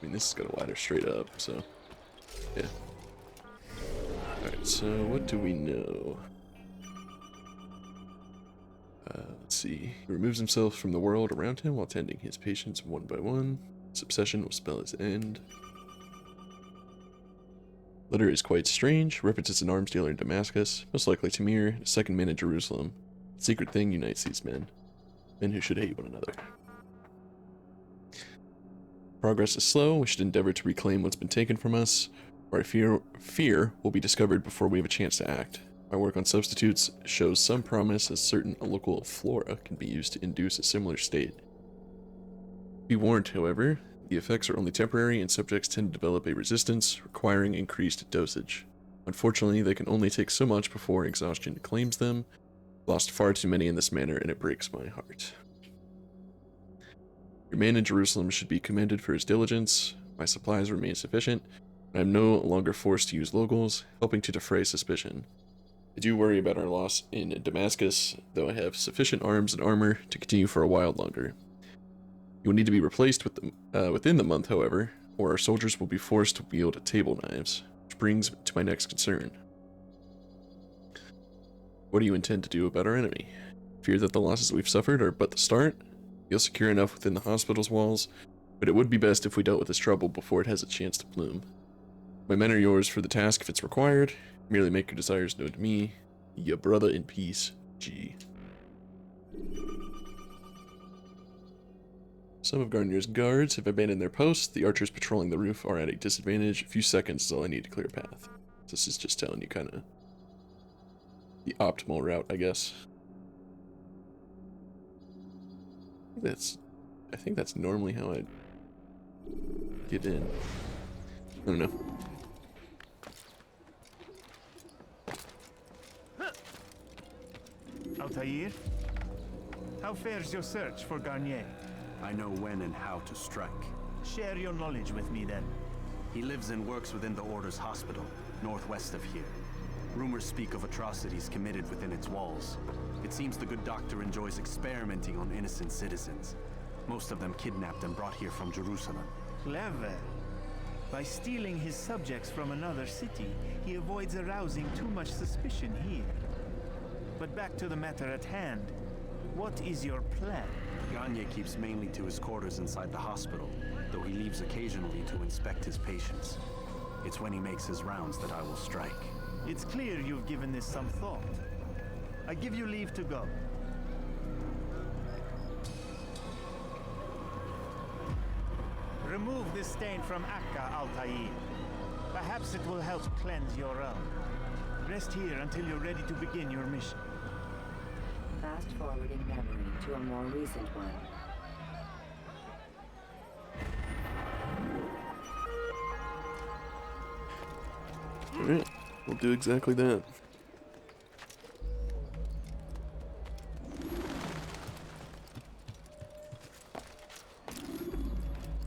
I mean, this has got a ladder straight up, so yeah. Alright, so what do we know? Let's see. He removes himself from the world around him while tending his patients one by one. His obsession will spell his end. Letter is quite strange. References an arms dealer in Damascus, most likely Tamir, second man in Jerusalem. Secret thing unites these men. Men who should hate one another. Progress is slow. We should endeavor to reclaim what's been taken from us, or I fear will be discovered before we have a chance to act. My work on substitutes shows some promise as certain local flora can be used to induce a similar state. Be warned, however, the effects are only temporary and subjects tend to develop a resistance, requiring increased dosage. Unfortunately, they can only take so much before exhaustion claims them. Lost far too many in this manner, and it breaks my heart. Your man in Jerusalem should be commended for his diligence. My supplies remain sufficient, and I am no longer forced to use locals, helping to defray suspicion. I do worry about our loss in Damascus, though I have sufficient arms and armor to continue for a while longer. You will need to be replaced within the month, however, or our soldiers will be forced to wield table knives, which brings to my next concern. What do you intend to do about our enemy? Fear that the losses we've suffered are but the start? Feel secure enough within the hospital's walls, but it would be best if we dealt with this trouble before it has a chance to bloom. My men are yours for the task if it's required. Merely make your desires known to me. Your brother in peace, G. Some of Garnier's guards have abandoned their posts. The archers patrolling the roof are at a disadvantage. A few seconds is all I need to clear a path. This is just telling you kind of the optimal route, I guess. I think that's normally how I get in. I don't know. Altair, how fares your search for Garnier? I know when and how to strike. Share your knowledge with me then. He lives and works within the Order's hospital, northwest of here. Rumors speak of atrocities committed within its walls. It seems the good doctor enjoys experimenting on innocent citizens. Most of them kidnapped and brought here from Jerusalem. Clever. By stealing his subjects from another city, he avoids arousing too much suspicion here. But back to the matter at hand. What is your plan? Gagne keeps mainly to his quarters inside the hospital, though he leaves occasionally to inspect his patients. It's when he makes his rounds that I will strike. It's clear you've given this some thought. I give you leave to go. Remove this stain from Akka, Altair. Perhaps it will help cleanse your own. Rest here until you're ready to begin your mission. Fast forwarding memory to a more recent one. Alright, we'll do exactly that.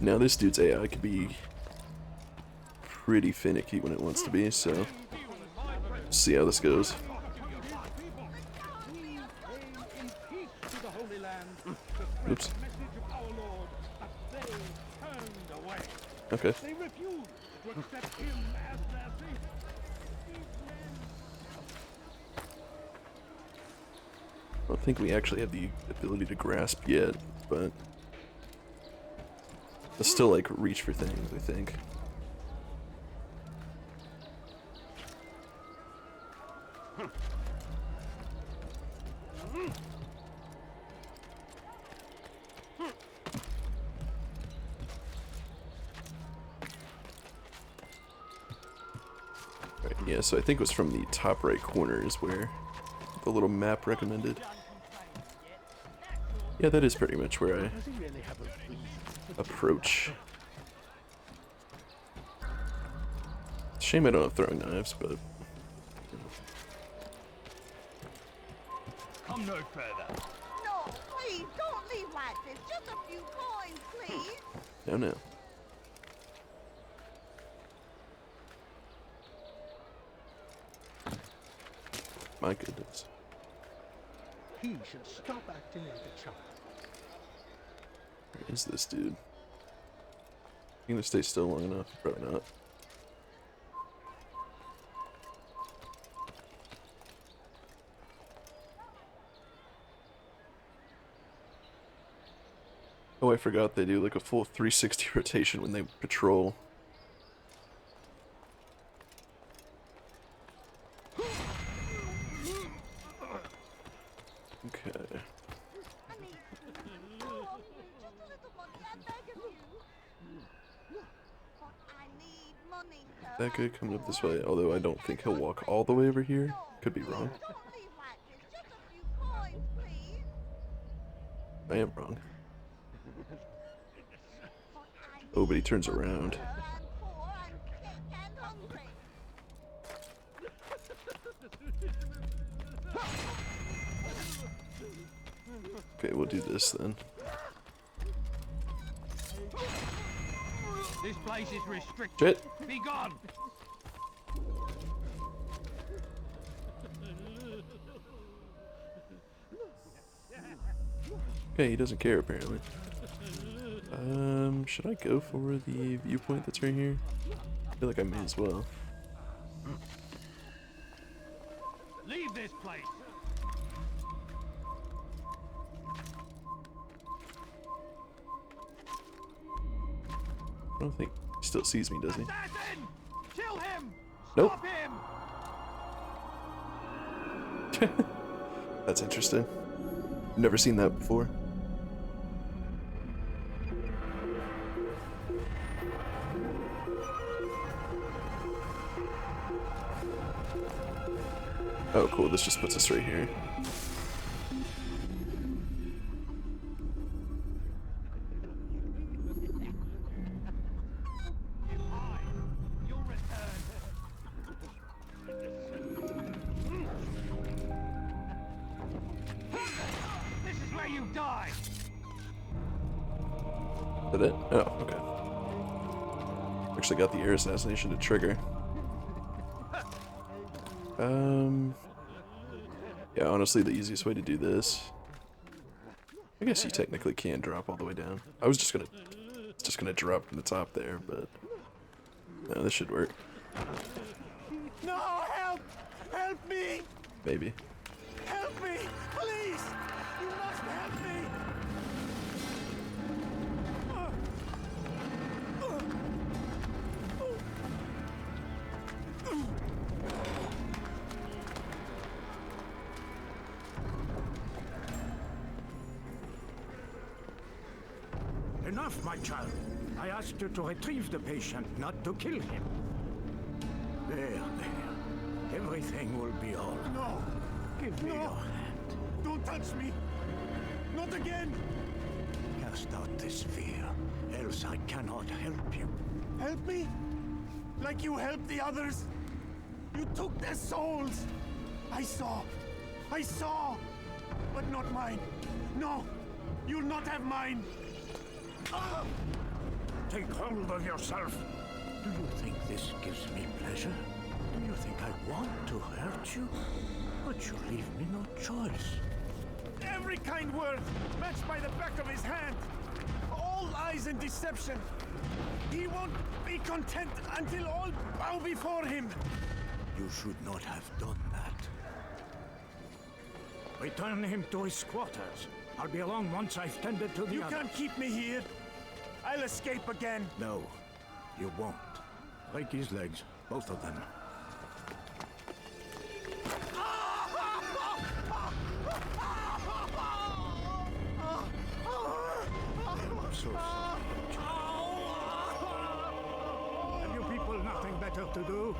Now this dude's AI could be pretty finicky when it wants to be, so see how this goes. Oops. Okay. I don't think we actually have the ability to grasp yet, but let's still like reach for things, I think. Right, yeah, so I think it was from the top right corner is where the little map recommended. Yeah, that is pretty much where I approach. Shame I don't have throwing knives, but Come no further. No, please, don't leave like this. Just a few coins, please. no. My goodness. He should stop acting like a child. Where is this dude? You gonna stay still long enough? Probably not. Oh, I forgot they do like a full 360 rotation when they patrol. Okay. I need just a little money, I beg of you. But I need money, sir. That guy coming up this way, although I don't think he'll walk all the way over here. Could be wrong. Don't leave like this. Just a few coins, please. I am wrong. But I need Oh, but he turns around. sir, I'm poor, I'm sick and hungry. Okay, we'll do this then. This place is restricted. Shit! Be gone! Okay, he doesn't care apparently. Should I go for the viewpoint that's right here? I feel like I may as well. Leave this place! I don't think he still sees me, does he? Assassin! Kill him! Nope. Stop him! That's interesting. Never seen that before. Oh, cool. This just puts us right here. If I, you'll return. This is where you die! Is that it? Oh, okay. Actually got the air assassination to trigger. Yeah, honestly, the easiest way to do this. I guess you technically can drop all the way down. I was just gonna drop from the top there, but no, this should work. No, help! Help me! Maybe. Help me! Please! You must help me! Enough, my child. I asked you to retrieve the patient, not to kill him. There. Everything will be all right. No! Give me No. your hand. Don't touch me! Not again! Cast out this fear, else I cannot help you. Help me? Like you helped the others? You took their souls! I saw! But not mine! No! You'll not have mine! Ah! Take hold of yourself. Do you think this gives me pleasure? Do you think I want to hurt you? But you leave me no choice. Every kind word matched by the back of his hand! All lies and deception! He won't be content until all bow before him! You should not have done that. Return him to his quarters. I'll be along once I've tended to the You others. can't keep me here! I'll escape again! No, you won't. Break his legs, both of them. I'm so sorry. Have you people nothing better to do?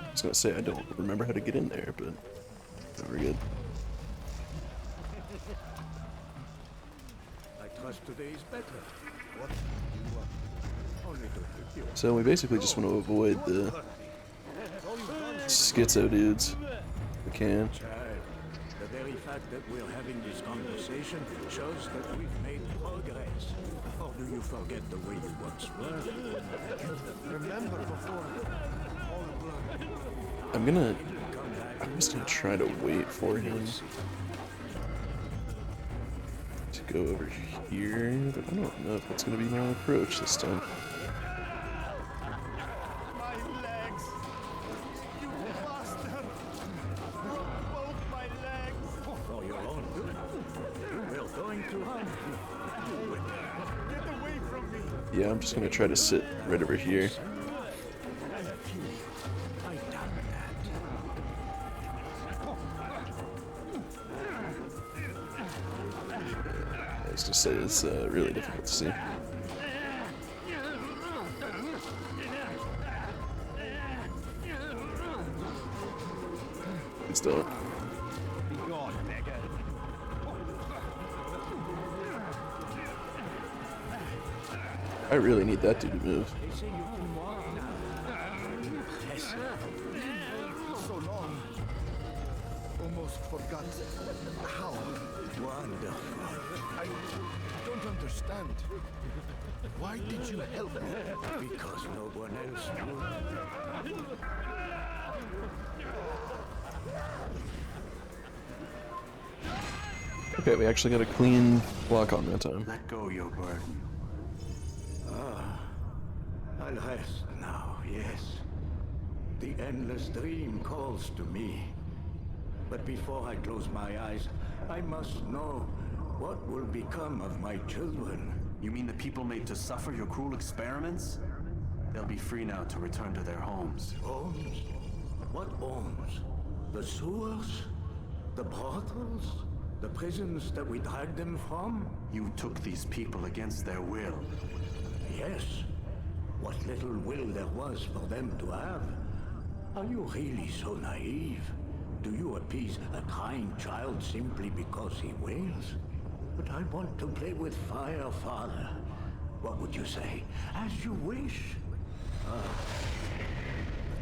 I was gonna say I don't remember how to get in there, but we're good. I trust today is better. What do you want? Only to keep you. So we basically just want to avoid the schizo dudes. If we can. Child, the very fact that we're having this conversation shows that we've made progress. Or do you forget the way you once were? Remember I'm just gonna try to wait for him to go over here, but I don't know if that's gonna be my approach this time. My legs! You bastard! Both my legs! For your own good. We're going to hunt you. Get away from me! Yeah, I'm just gonna try to sit right over here. I done that. As to say, it's really difficult to see. It's still. God, beggar. I really need that dude to move. They say you can walk now. Impressive. So long. Almost forgot how. Wonderful. I don't understand. Why did you help me? Because no one else would. Okay, we actually got a clean block on that time. Let go your burden. I'll rest now, yes. The endless dream calls to me. But before I close my eyes, I must know what will become of my children. You mean the people made to suffer your cruel experiments? They'll be free now to return to their homes. Homes? What homes? The sewers? The brothels? The prisons that we dragged them from? You took these people against their will. Yes. What little will there was for them to have. Are you really so naive? Do you appease a crying child simply because he wails? But I want to play with fire, Father. What would you say? As you wish. But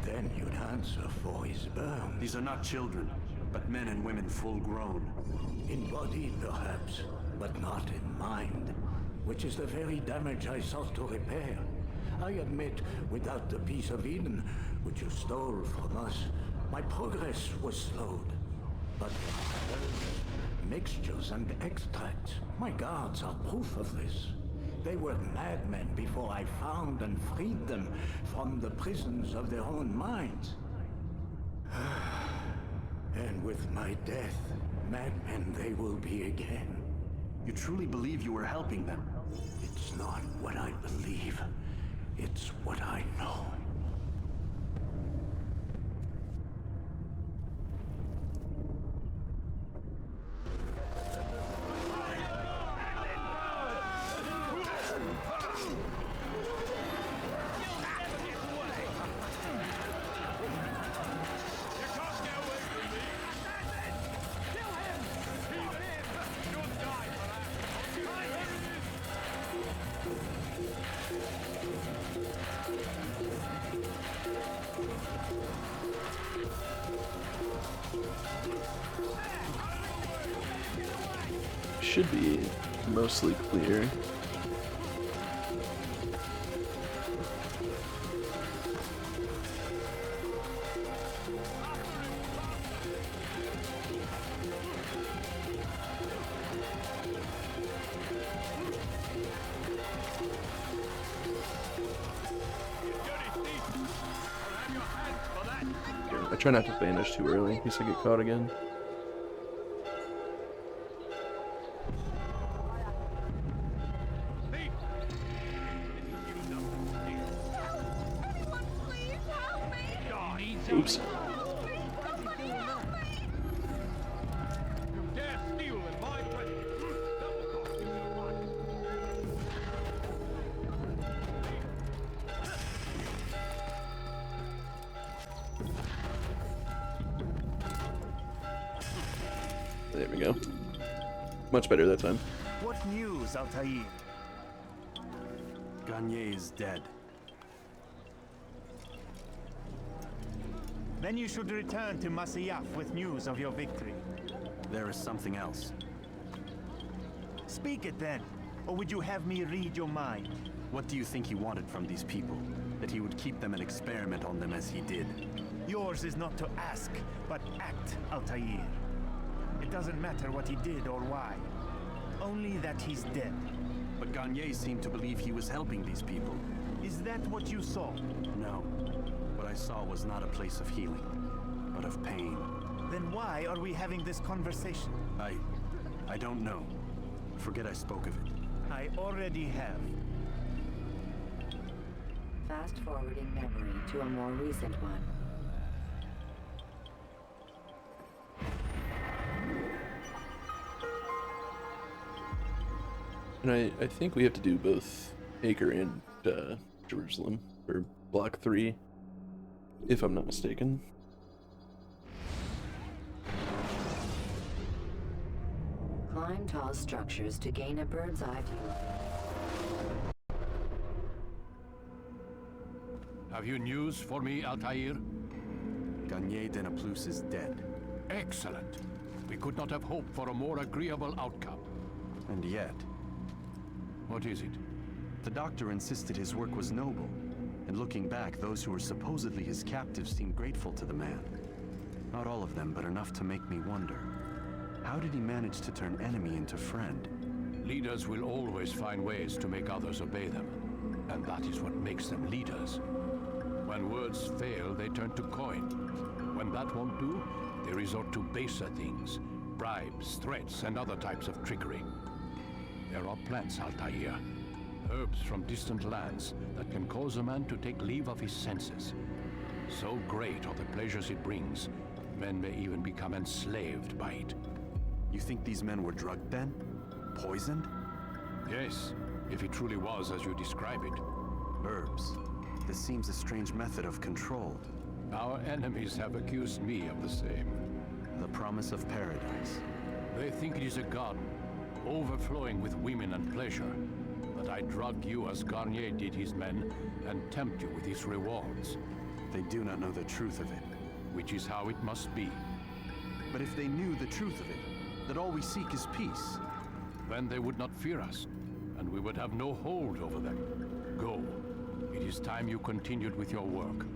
then you'd answer for his burn. These are not children, but men and women full grown. In body, perhaps, but not in mind. Which is the very damage I sought to repair. I admit, without the piece of Eden, which you stole from us, my progress was slowed. But mixtures and extracts, my guards are proof of this. They were madmen before I found and freed them from the prisons of their own minds. And with my death, madmen they will be again. You truly believe you were helping them? It's not what I believe. It's what I know. Should be mostly clear. I try not to vanish too early in case I get caught again. Anyone please help me! God, easy. Oops. Help me! Somebody help me! You dare steal in my presence. Double cost you your life. There we go. Much better that time. What news, Altair? Garnier is dead. Then you should return to Masyaf with news of your victory. There is something else. Speak it then, or would you have me read your mind? What do you think he wanted from these people? that he would keep them and experiment on them as he did. Yours is not to ask, but act, Altair. It doesn't matter what he did or why. Only that he's dead. But Garnier seemed to believe he was helping these people. Is that what you saw? No. What I saw was not a place of healing, but of pain. Then why are we having this conversation? I don't know. Forget I spoke of it. I already have. Fast forwarding memory to a more recent one. And I think we have to do both Acre and Jerusalem for Block 3, if I'm not mistaken. Climb tall structures to gain a bird's eye view. Have you news for me, Altair? Garnier de Naplouse is dead. Excellent. We could not have hoped for a more agreeable outcome. And yet, What is it? the doctor insisted his work was noble. And looking back, those who were supposedly his captives seemed grateful to the man. Not all of them, but enough to make me wonder. How did he manage to turn enemy into friend? Leaders will always find ways to make others obey them. And that is what makes them leaders. When words fail, they turn to coin. When that won't do, they resort to baser things. Bribes, threats, and other types of trickery. There are plants, Altair. Herbs from distant lands that can cause a man to take leave of his senses. So great are the pleasures it brings, men may even become enslaved by it. You think these men were drugged then? Poisoned? Yes, if it truly was as you describe it. Herbs. This seems a strange method of control. Our enemies have accused me of the same. The promise of paradise. They think it is a garden, overflowing with women and pleasure. That I drug you as Garnier did his men, and tempt you with his rewards. They do not know the truth of it. Which is how it must be. But if they knew the truth of it, that all we seek is peace. Then they would not fear us, and we would have no hold over them. Go. It is time you continued with your work.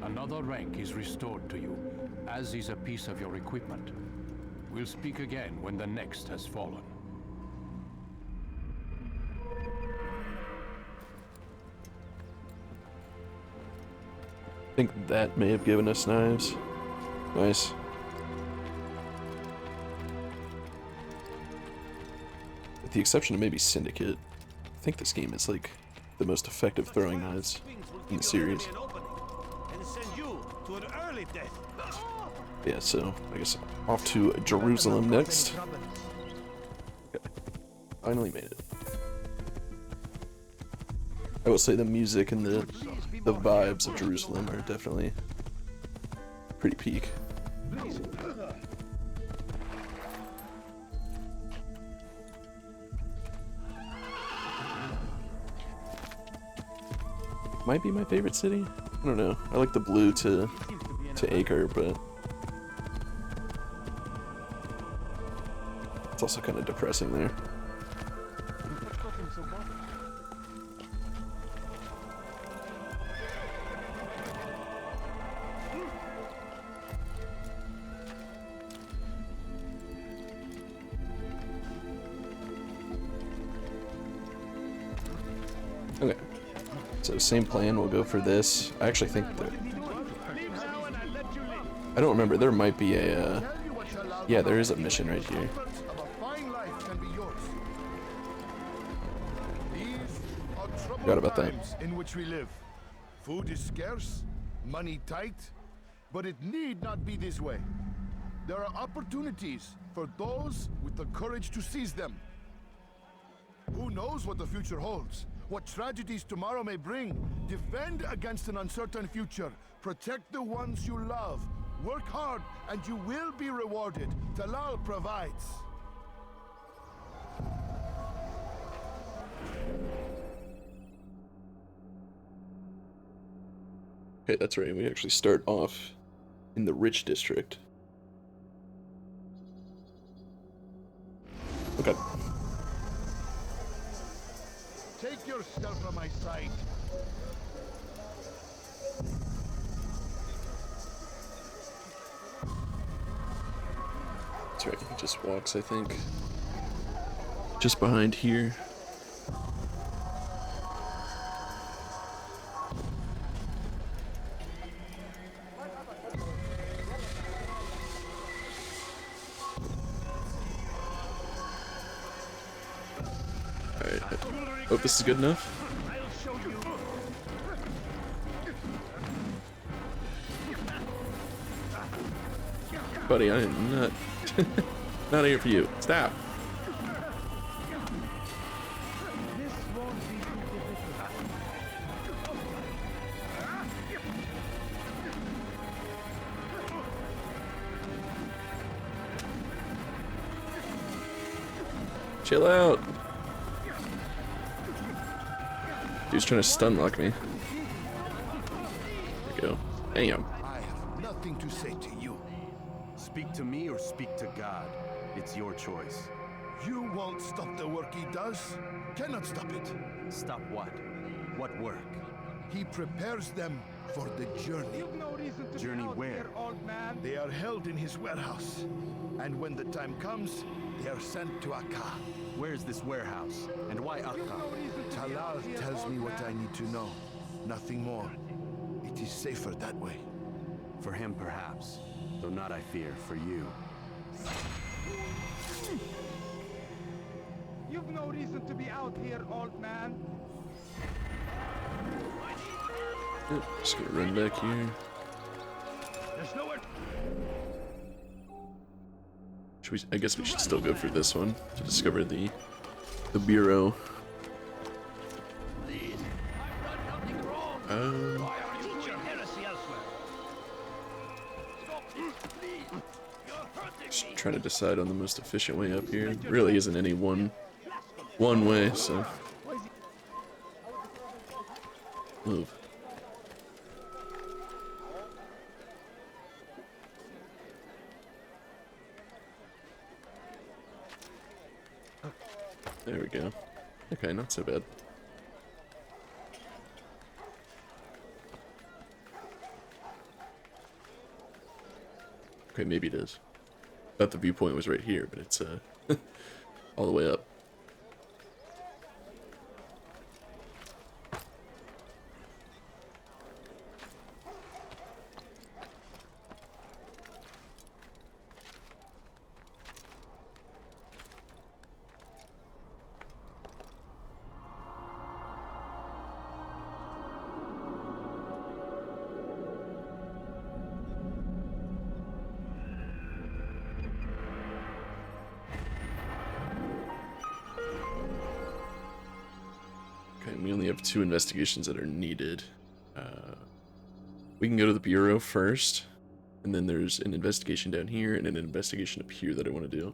Another rank is restored to you, as is a piece of your equipment. We'll speak again when the next has fallen. I think that may have given us knives. Nice. With the exception of maybe Syndicate, I think this game is like the most effective throwing knives in the series. Yeah, so I guess off to Jerusalem next. Okay. Finally made it. I will say the music and the vibes of Jerusalem are definitely pretty peak. Might be my favorite city. I don't know. I like the blue to Acre, but it's also kind of depressing there. Okay, so same plan, we'll go for this. I actually think that, I don't remember, there might be a, yeah, there is a mission right here. Forgot about that. In which we live. Food is scarce, money tight, but it need not be this way. There are opportunities for those with the courage to seize them. Who knows what the future holds? What tragedies tomorrow may bring? Defend against an uncertain future. Protect the ones you love. Work hard and you will be rewarded. Talal provides. Okay, that's right, we actually start off in the rich district. Okay. Take yourself from my sight. That's right, he just walks, I think. Just behind here. Alright, I hope this is good enough. Buddy, I am not not here for you. Stop. Chill out. Dude's trying to stun lock me. There we go. Damn. I have nothing to say to you. Speak to me or speak to God. It's your choice. You won't stop the work he does. Cannot stop it. Stop what? What work? He prepares them for the journey. Journey where? They are held in his warehouse. And when the time comes, they are sent to Akka. Where is this warehouse? And why Akka? Talal tells me what I need to know. Nothing more. It is safer that way. For him, perhaps. Though not, I fear, for you. You've no reason to be out here, old man. Just gonna run back here. There's nowhere. I guess we should still go for this one to discover the bureau. Just trying to decide on the most efficient way up here. Really isn't any one way, so move. There we go. Okay, not so bad. Okay, maybe it is. Thought the viewpoint was right here, but it's all the way up. Okay, we only have 2 investigations that are needed. We can go to the bureau first, and then there's an investigation down here and an investigation up here that I want to do.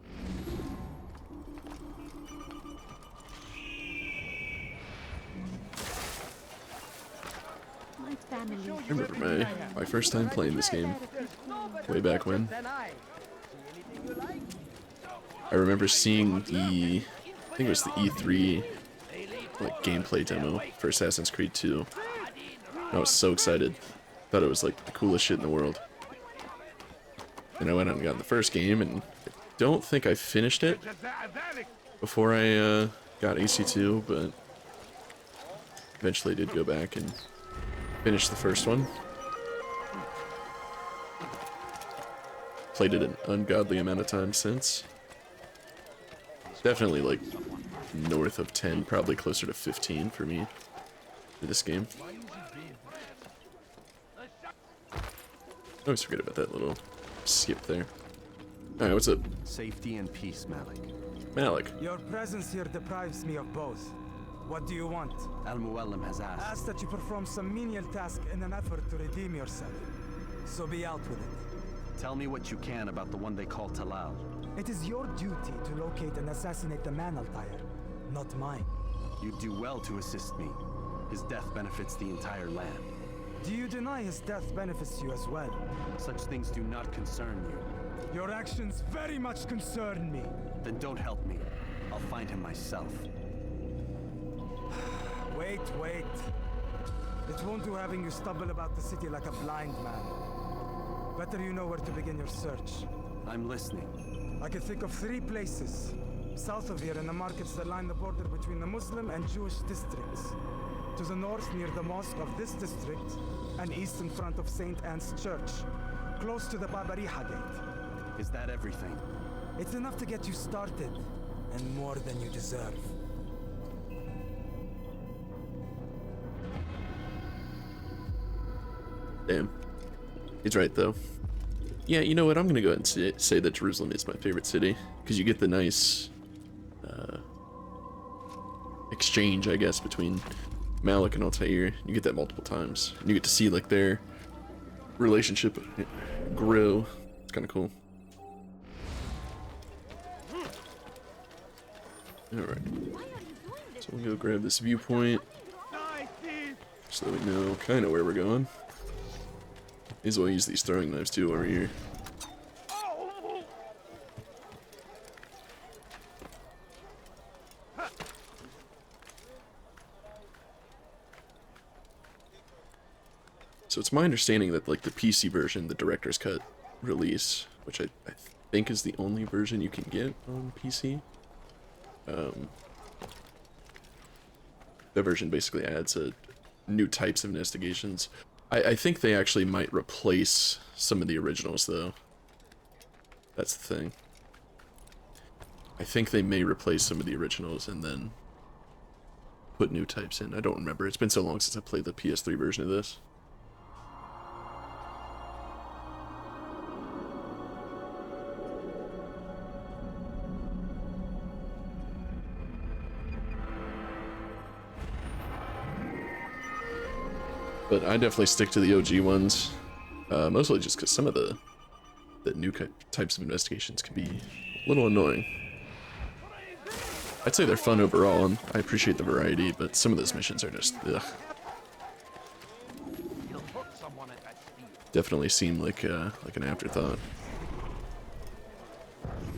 My family. I remember my first time playing this game, way back when. I remember seeing the, I think it was the E3 like gameplay demo for Assassin's Creed 2. I was so excited. Thought it was like the coolest shit in the world. And I went out and got the first game, and I don't think I finished it before I got AC2, but eventually did go back and finish the first one. Played it an ungodly amount of times since. Definitely like north of 10, probably closer to 15 for me for this game. I always forget about that little skip there. Alright, what's up? Safety and peace, Malik. Malik. Your presence here deprives me of both. What do you want? Al-Muallim has asked. Ask that you perform some menial task in an effort to redeem yourself. So be out with it. Tell me what you can about the one they call Talal. It is your duty to locate and assassinate the man, Altair, not mine. You'd do well to assist me. His death benefits the entire land. Do you deny his death benefits you as well? Such things do not concern you. Your actions very much concern me. Then don't help me. I'll find him myself. Wait. It won't do having you stumble about the city like a blind man. Better you know where to begin your search. I'm listening. I can think of 3 places. South of here in the markets that line the border between the Muslim and Jewish districts. To the north near the mosque of this district, and east in front of St. Anne's Church, close to the Babariha Gate. Is that everything? It's enough to get you started, and more than you deserve. Damn. He's right, though. Yeah, you know what? I'm gonna go ahead and say that Jerusalem is my favorite city, because you get the nice exchange, I guess, between Malik and Altair. You get that multiple times. You get to see like their relationship grow. It's kind of cool. All right. So we'll go grab this viewpoint, so that we know kind of where we're going. May as well use these throwing knives too over here. So it's my understanding that like the PC version, the director's cut release, which I think is the only version you can get on PC. That version basically adds new types of investigations. I think they actually might replace some of the originals though. That's the thing. I think they may replace some of the originals and then put new types in. I don't remember. It's been so long since I played the PS3 version of this. But I definitely stick to the OG ones, mostly just because some of the new types of investigations can be a little annoying. I'd say they're fun overall, and I appreciate the variety, but some of those missions are just, ugh. Definitely seem like an afterthought.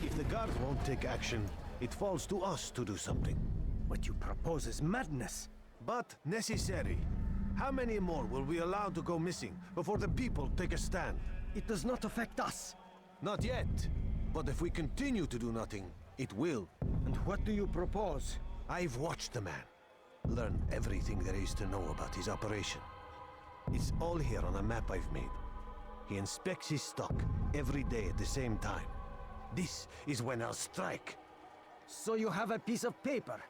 If the guards won't take action, it falls to us to do something. What you propose is madness. But necessary. How many more will we allow to go missing before the people take a stand? It does not affect us. Not yet. But if we continue to do nothing, it will. And what do you propose? I've watched the man. Learned everything there is to know about his operation. It's all here on a map I've made. He inspects his stock every day at the same time. This is when I'll strike. So you have a piece of paper.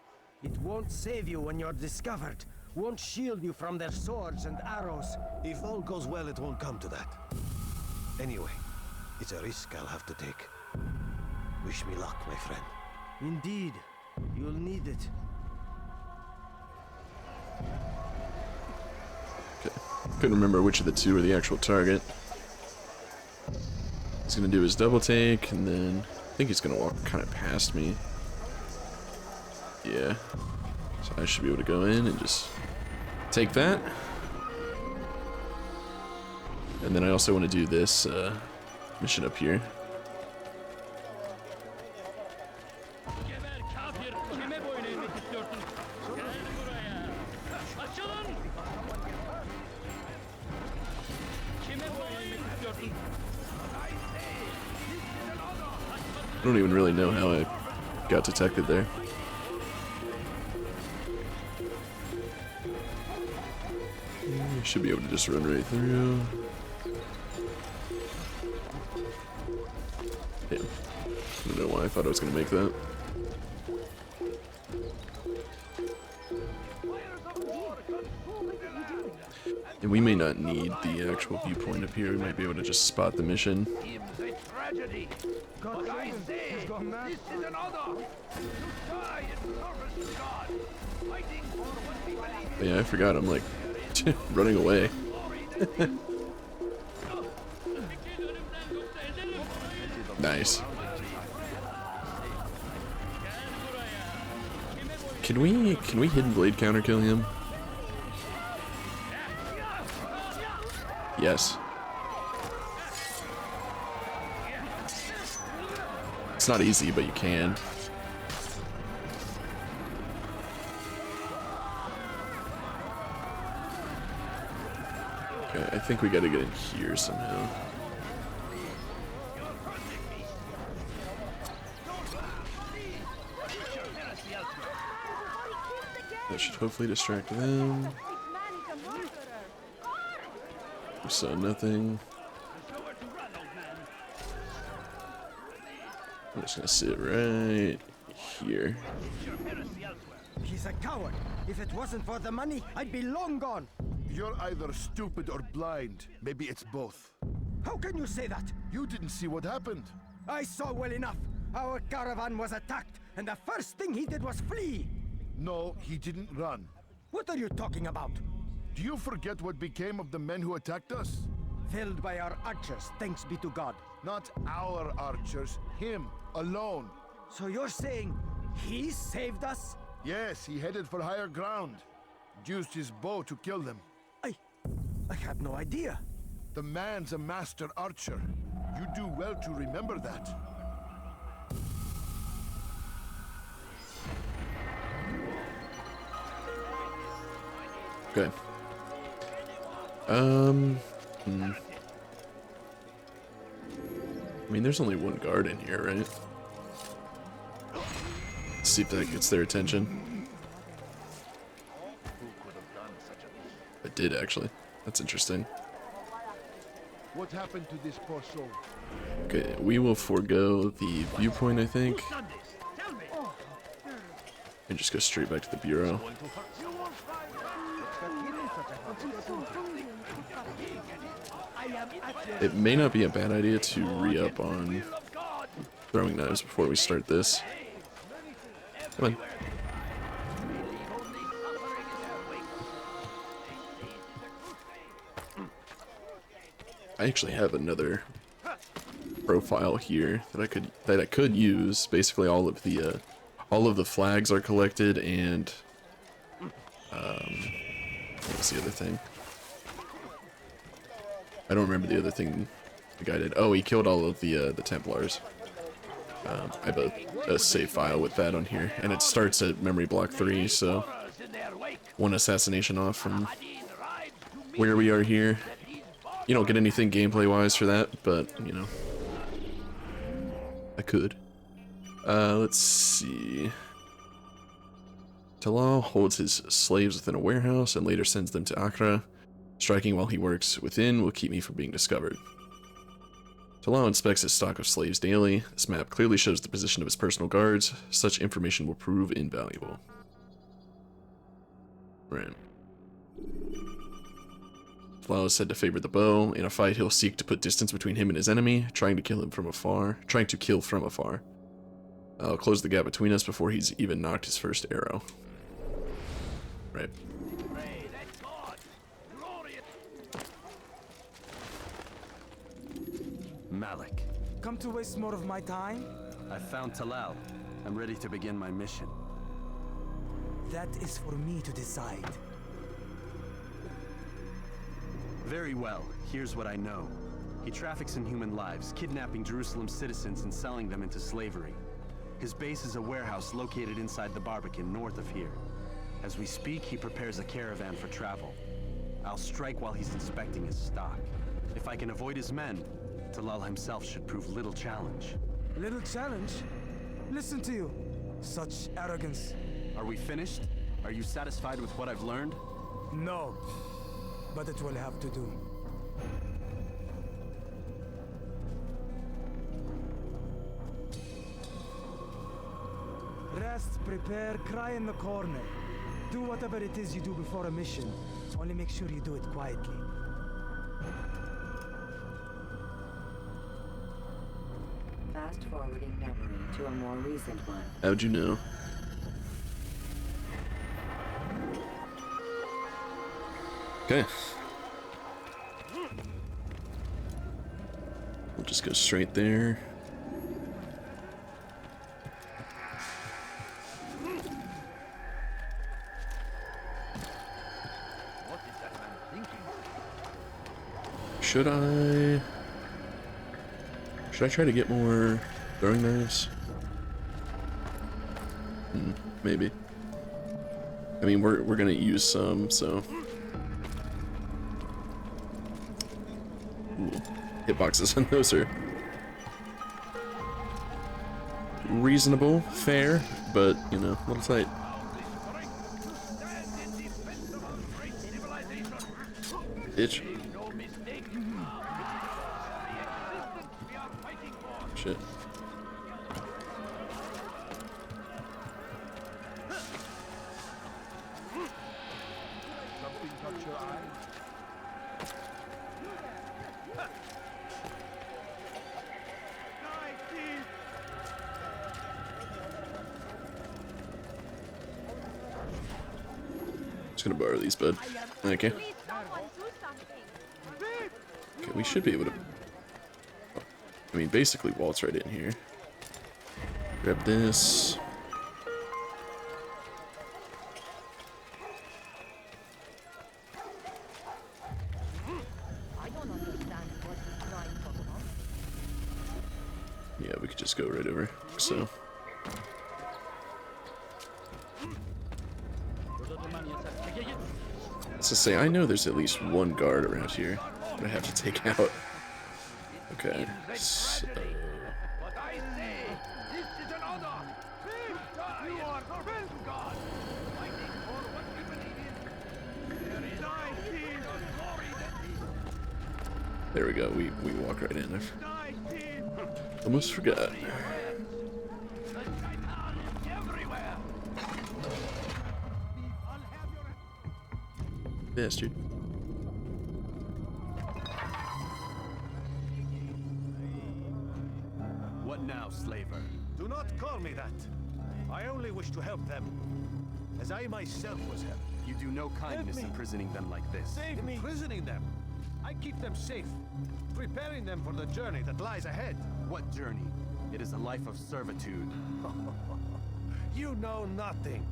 It won't save you when you're discovered. Won't shield you from their swords and arrows. If all goes well, it won't come to that. Anyway, it's a risk I'll have to take. Wish me luck, my friend. Indeed. You'll need it. Okay. Couldn't remember which of the two are the actual target. He's gonna do his double take, and then I think he's gonna walk kind of past me. Yeah. So I should be able to go in and just take that. And then I also want to do this mission up here. I don't even really know how I got detected there. Should be able to just run right through. Yeah. I don't know why I thought I was going to make that. And we may not need the actual viewpoint up here. We might be able to just spot the mission. But yeah, I forgot. I'm like running away. Nice. Can we hidden blade counter kill him? Yes. It's not easy, but you can. Okay, I think we gotta get in here somehow. That should hopefully distract them. We saw nothing. I'm just gonna sit right here. He's a coward. If it wasn't for the money, I'd be long gone. You're either stupid or blind. Maybe it's both. How can you say that? You didn't see what happened. I saw well enough. Our caravan was attacked, and the first thing he did was flee. No, he didn't run. What are you talking about? Do you forget what became of the men who attacked us? Felled by our archers, thanks be to God. Not our archers, him, alone. So you're saying he saved us? Yes, he headed for higher ground. Used his bow to kill them. I had no idea. The man's a master archer. You do well to remember that. Okay. I mean, there's only one guard in here, right? Let's see if that gets their attention. It did, actually. That's interesting. What happened to this poor soul? Okay, we will forego the viewpoint, I think. And just go straight back to the bureau. It may not be a bad idea to re-up on throwing knives before we start this. Come on. I actually have another profile here that I could use. Basically, all of the flags are collected, and what was the other thing? I don't remember the other thing the guy did. Oh, he killed all of the Templars. I have a save file with that on here, and it starts at memory block 3, so one assassination off from where we are here. You don't get anything gameplay-wise for that, but, you know, I could. Let's see. Talal holds his slaves within a warehouse and later sends them to Accra. Striking while he works within will keep me from being discovered. Talal inspects his stock of slaves daily. This map clearly shows the position of his personal guards. Such information will prove invaluable. Right. Talal is said to favor the bow. In a fight, he'll seek to put distance between him and his enemy, trying to kill from afar. I'll close the gap between us before he's even knocked his first arrow. Right. Malik. Come to waste more of my time? I found Talal. I'm ready to begin my mission. That is for me to decide. Very well. Here's what I know. He traffics in human lives, kidnapping Jerusalem citizens and selling them into slavery. His base is a warehouse located inside the Barbican, north of here. As we speak, he prepares a caravan for travel. I'll strike while he's inspecting his stock. If I can avoid his men, Talal himself should prove little challenge. Little challenge? Listen to you. Such arrogance. Are we finished? Are you satisfied with what I've learned? No. But it will have to do. Rest, prepare, cry in the corner. Do whatever it is you do before a mission. Only make sure you do it quietly. Fast forwarding memory to a more recent one. How'd you know? Okay. We'll just go straight there. Should I try to get more throwing knives? Maybe. I mean, we're gonna use some, so. Ooh, hitboxes on those are reasonable, fair, but you know, a little tight. Bitch. Shit. Something touch your eye? Just gonna borrow these, bud. Thank you. Please, someone do something. Okay, we should be able to... I mean, basically waltz right in here. Grab this. I don't understand what he's trying to accomplish. Yeah, we could just go right over. So. Let's just say, I know there's at least one guard around here that I have to take out. Okay, so... What I say, this is an honor. You are the God, fighting for what we believe in. There is glory that There we go, we walk right in. I almost forgot. Bastard. What now, slaver? Do not call me that. I only wish to help them, as I myself was helped. You do no kindness me. imprisoning them like this. Save me! Imprisoning them. I keep them safe, preparing them for the journey that lies ahead. What journey? It is a life of servitude. You know nothing.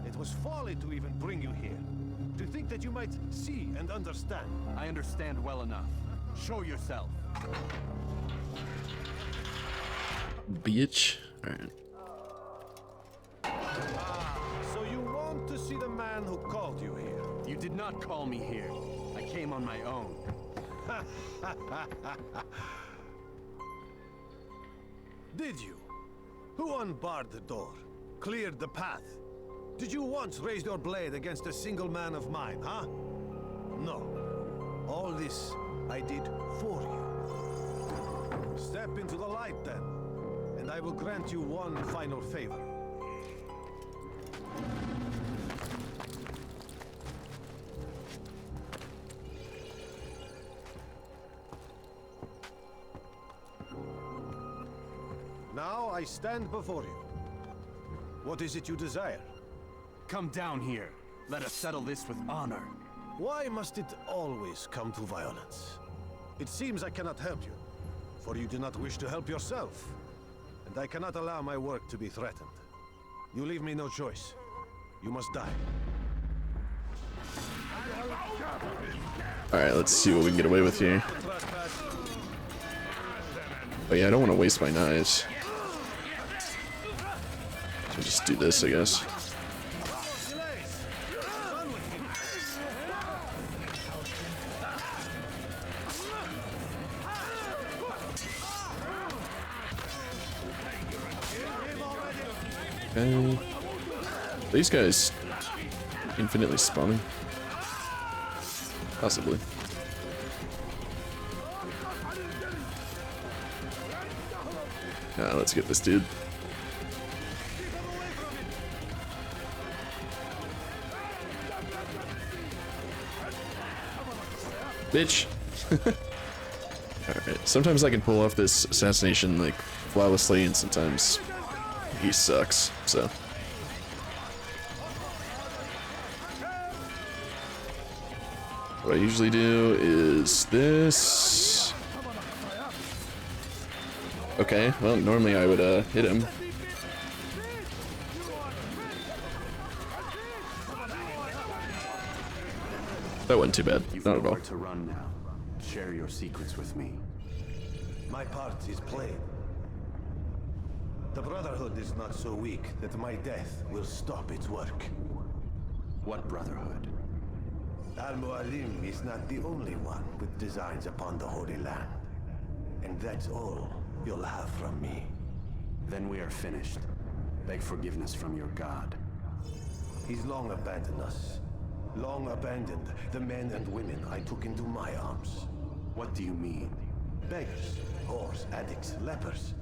It was folly to even bring you here. To think that you might see and understand. I understand well enough. Show yourself. Bitch. Alright. So you want to see the man who called you here? You did not call me here. I came on my own. Did you? Who unbarred the door? Cleared the path? Did you once raise your blade against a single man of mine, huh? No. All this I did for you. Step into the light then, and I will grant you one final favor. Now I stand before you. What is it you desire? Come down here. Let us settle this with honor. Why must it always come to violence? It seems I cannot help you, for you do not wish to help yourself. And I cannot allow my work to be threatened. You leave me no choice. You must die. Alright, let's see what we can get away with here. Oh yeah, I don't want to waste my knives. So just do this, I guess. Okay. These guys infinitely spawning? Possibly. Let's get this dude. Bitch. Alright, sometimes I can pull off this assassination like flawlessly, and sometimes he sucks, so. What I usually do is this. Okay, well, normally I would hit him. That wasn't too bad, You've not at all. nowhere to run now. Share your secrets with me. My part is plain. The Brotherhood is not so weak that my death will stop its work. What Brotherhood? Al-Mualim is not the only one with designs upon the Holy Land. And that's all you'll have from me. Then we are finished. Beg forgiveness from your god. He's long abandoned us, long abandoned the men and women I took into my arms. What do you mean? Beggars, whores, addicts, lepers.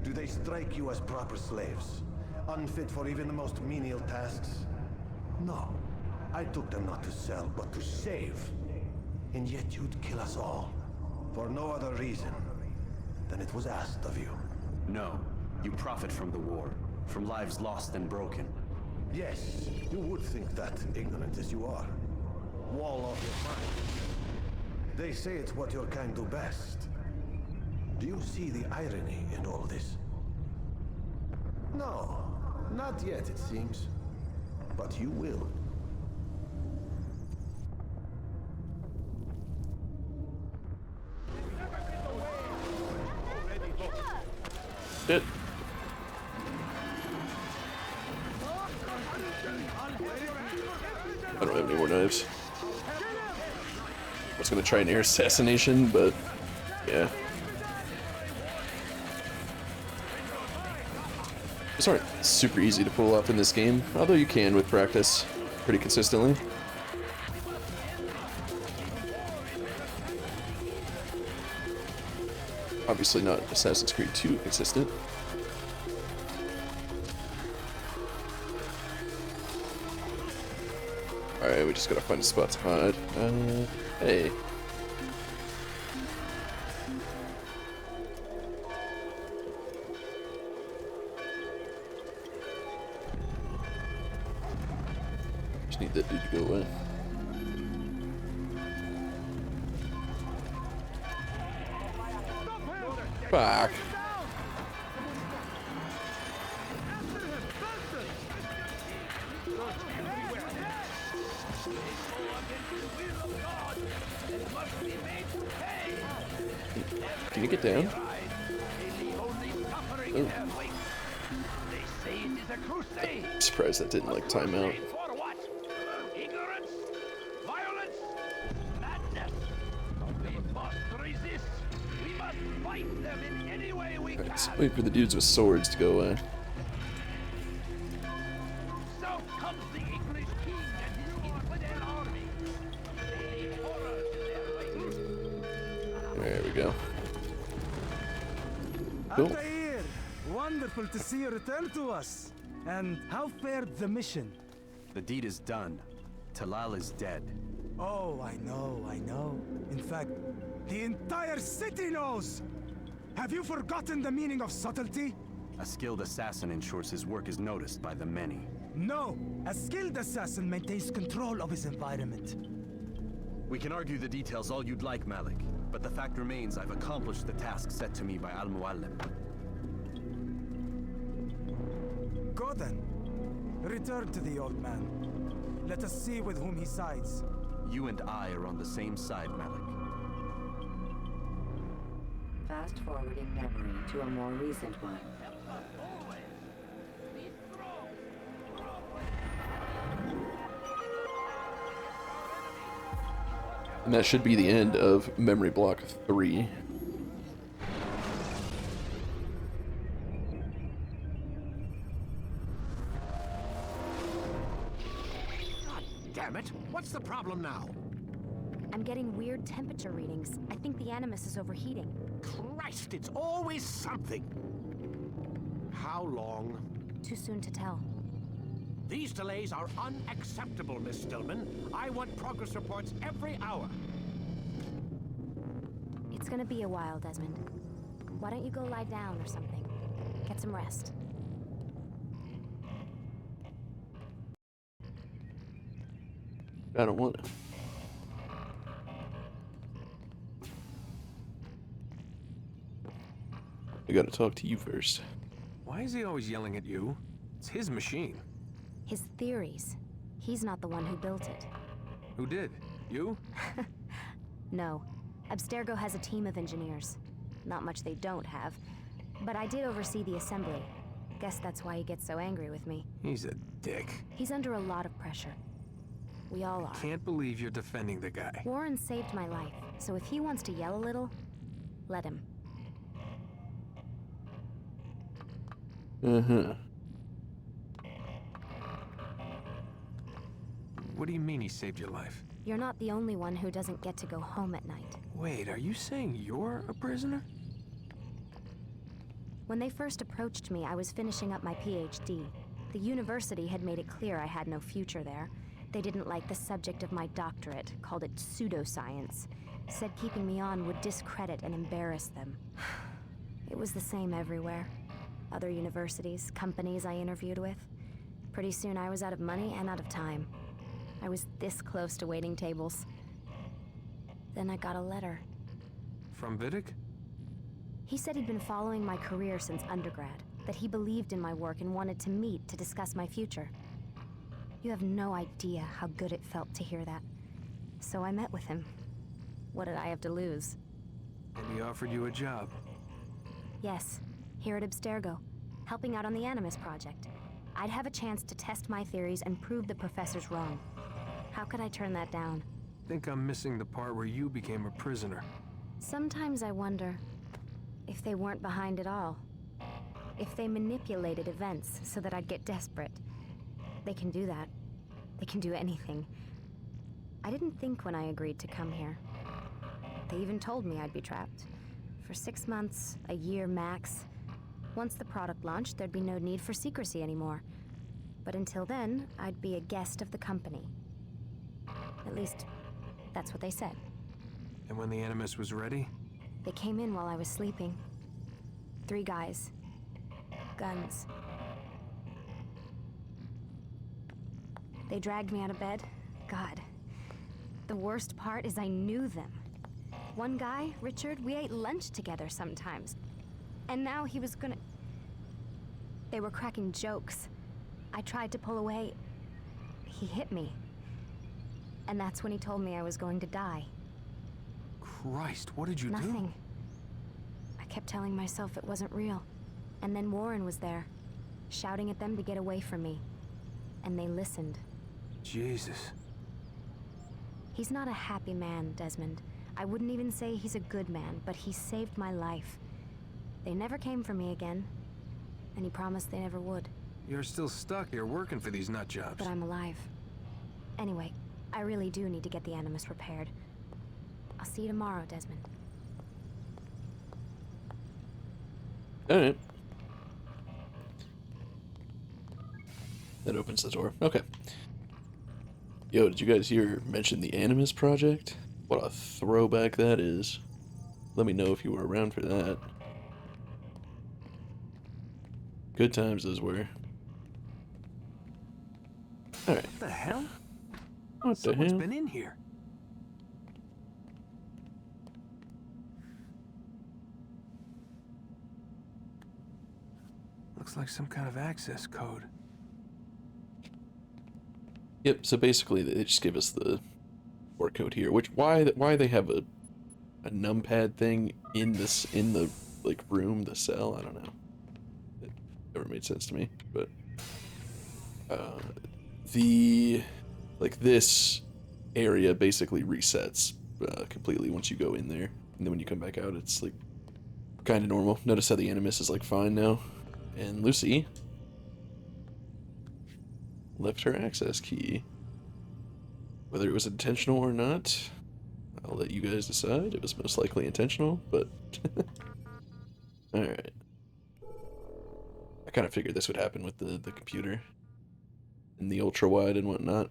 Do they strike you as proper slaves? Unfit for even the most menial tasks? No. I took them not to sell, but to save. And yet you'd kill us all. For no other reason than it was asked of you. No. You profit from the war. From lives lost and broken. Yes, you would think that, ignorant as you are. Wall off your mind. They say it's what your kind do best. Do you see the irony in all this? No, not yet, it seems. But you will. Shit. I don't have any more knives. I was gonna try an air assassination, but yeah. These aren't super easy to pull off in this game, although you can with practice pretty consistently. Obviously not Assassin's Creed 2 consistent. Alright, we just gotta find a spot to hide. Hey. Just need that dude to go away. Fuck. Can you get down? Oh. I'm surprised that didn't like time out. Alright, so wait for the dudes with swords to go away. There we go. Cool. Altair, wonderful to see you return to us. And how fared the mission? The deed is done. Talal is dead. Oh, I know. In fact, the entire city knows! Have you forgotten the meaning of subtlety? A skilled assassin ensures his work is noticed by the many. No! A skilled assassin maintains control of his environment. We can argue the details all you'd like, Malik, but the fact remains I've accomplished the task set to me by Al-Mualim. Go then. Return to the old man. Let us see with whom he sides. You and I are on the same side, Malik. Fast-forwarding memory to a more recent one. And that should be the end of Memory Block 3. God damn it! What's the problem now? I'm getting weird temperature readings. I think the Animus is overheating. Christ, it's always something! How long? Too soon to tell. These delays are unacceptable, Miss Stillman. I want progress reports every hour. It's gonna be a while, Desmond. Why don't you go lie down or something? Get some rest. I don't want it. I gotta talk to you first. Why is he always yelling at you? It's his machine. His theories. He's not the one who built it. Who did? You? No. Abstergo has a team of engineers. Not much they don't have. But I did oversee the assembly. Guess that's why he gets so angry with me. He's a dick. He's under a lot of pressure. We all are. Can't believe you're defending the guy. Warren saved my life, so if he wants to yell a little, let him. What do you mean he saved your life? You're not the only one who doesn't get to go home at night. Wait, are you saying you're a prisoner? When they first approached me, I was finishing up my PhD. The university had made it clear I had no future there. They didn't like the subject of my doctorate, called it pseudoscience. Said keeping me on would discredit and embarrass them. It was the same everywhere. Other universities, companies I interviewed with. Pretty soon I was out of money and out of time. I was this close to waiting tables. Then I got a letter. From Vidic? He said he'd been following my career since undergrad, that he believed in my work and wanted to meet to discuss my future. You have no idea how good it felt to hear that. So I met with him. What did I have to lose? And he offered you a job. Yes, here at Abstergo, helping out on the Animus project. I'd have a chance to test my theories and prove the professors wrong. How could I turn that down? Think I'm missing the part where you became a prisoner. Sometimes I wonder if they weren't behind it all. If they manipulated events so that I'd get desperate. They can do that. They can do anything. I didn't think when I agreed to come here. They even told me I'd be trapped. For 6 months, a year max. Once the product launched, there'd be no need for secrecy anymore. But until then, I'd be a guest of the company. At least, that's what they said. And when the Animus was ready? They came in while I was sleeping. 3 guys. Guns. They dragged me out of bed. God. The worst part is I knew them. One guy, Richard, we ate lunch together sometimes. And now he was gonna... They were cracking jokes. I tried to pull away. He hit me. And that's when he told me I was going to die. Christ, what did you do? Nothing. I kept telling myself it wasn't real. And then Warren was there, shouting at them to get away from me. And they listened. Jesus. He's not a happy man, Desmond. I wouldn't even say he's a good man, but he saved my life. They never came for me again, and he promised they never would. You're still stuck here working for these nut jobs. But I'm alive. Anyway, I really do need to get the Animus repaired. I'll see you tomorrow, Desmond. Alright. That opens the door. Okay. Yo, did you guys hear mention the Animus project? What a throwback that is. Let me know if you were around for that. Good times those were. Alright. What the hell? What the Someone's hell? been in here. Looks like some kind of access code. Yep, so basically they just give us the work code here, which why they have a numpad thing in the like room, the cell, I don't know. It never made sense to me, but this area basically resets completely once you go in there, and then when you come back out it's like kind of normal. Notice how the Animus is like fine now, and Lucy left her access key. Whether it was intentional or not, I'll let you guys decide. It was most likely intentional, but... Alright. I kind of figured this would happen with the computer. And the ultra-wide and whatnot.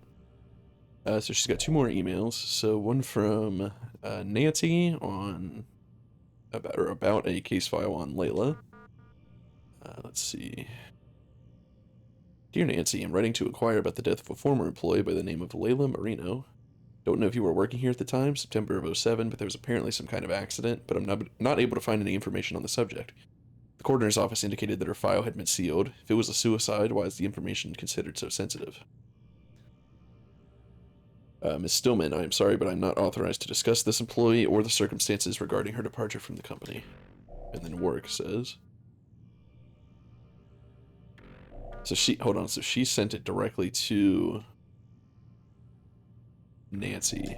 So she's got 2 more emails. So one from Nancy on... about a case file on Layla. Let's see... Dear Nancy, I'm writing to inquire about the death of a former employee by the name of Layla Marino. Don't know if you were working here at the time, September of 07, but there was apparently some kind of accident, but I'm not able to find any information on the subject. The coroner's office indicated that her file had been sealed. If it was a suicide, why is the information considered so sensitive? Ms. Stillman, I am sorry, but I'm not authorized to discuss this employee or the circumstances regarding her departure from the company. And then Work says... So she sent it directly to Nancy.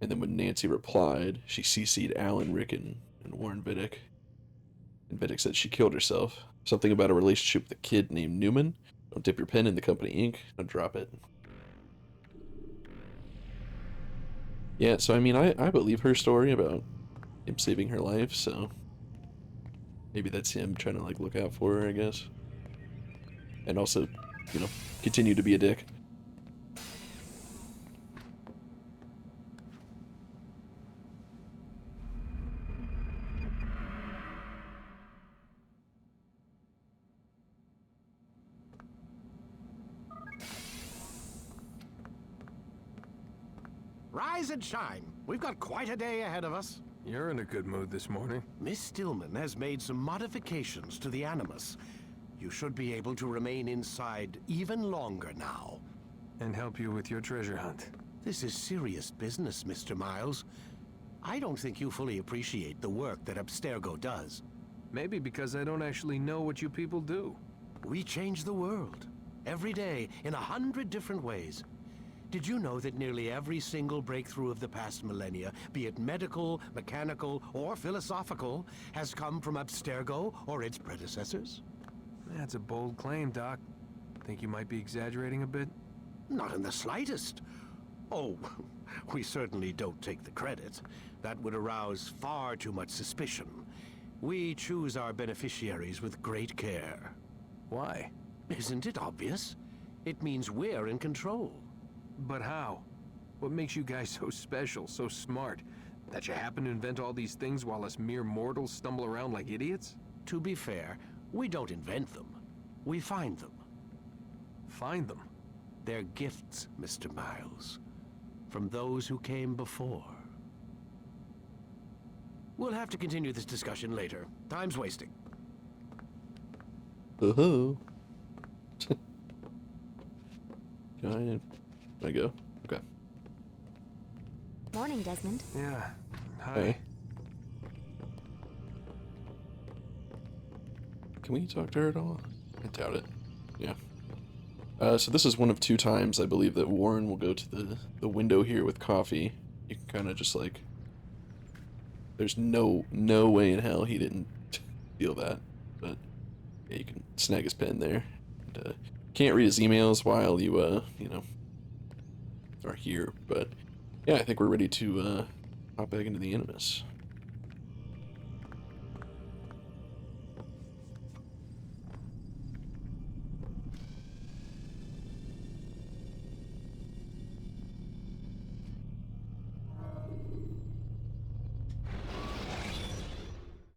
And then when Nancy replied, she CC'd Alan Ricken and Warren Vidic. And Vidic said she killed herself. Something about a relationship with a kid named Newman. Don't dip your pen in the company ink. Don't drop it. Yeah, so I mean, I believe her story about him saving her life, so maybe that's him trying to, like, look out for her, I guess. And also, you know, continue to be a dick. Rise and shine. We've got quite a day ahead of us. You're in a good mood this morning. Miss Stillman has made some modifications to the Animus. You should be able to remain inside even longer now. And help you with your treasure hunt. This is serious business, Mr. Miles. I don't think you fully appreciate the work that Abstergo does. Maybe because I don't actually know what you people do. We change the world. Every day, in 100 different ways. Did you know that nearly every single breakthrough of the past millennia, be it medical, mechanical, or philosophical, has come from Abstergo or its predecessors? That's a bold claim, Doc. Think you might be exaggerating a bit? Not in the slightest. Oh, we certainly don't take the credit. That would arouse far too much suspicion. We choose our beneficiaries with great care. Why? Isn't it obvious? It means we're in control. But how? What makes you guys so special, so smart? That you happen to invent all these things while us mere mortals stumble around like idiots? To be fair, we don't invent them. We find them. Find them? They're gifts, Mr. Miles. From those who came before. We'll have to continue this discussion later. Time's wasting. Can I go? Okay. Morning, Desmond. Yeah. Hi. Hey. Can we talk to her at all? I doubt it. Yeah. So this is one of 2 times, I believe, that Warren will go to the window here with coffee. You can kind of just, like... There's no way in hell he didn't feel that. But, yeah, you can snag his pen there. And, can't read his emails while you, you know, are here. But, yeah, I think we're ready to hop back into the Animus.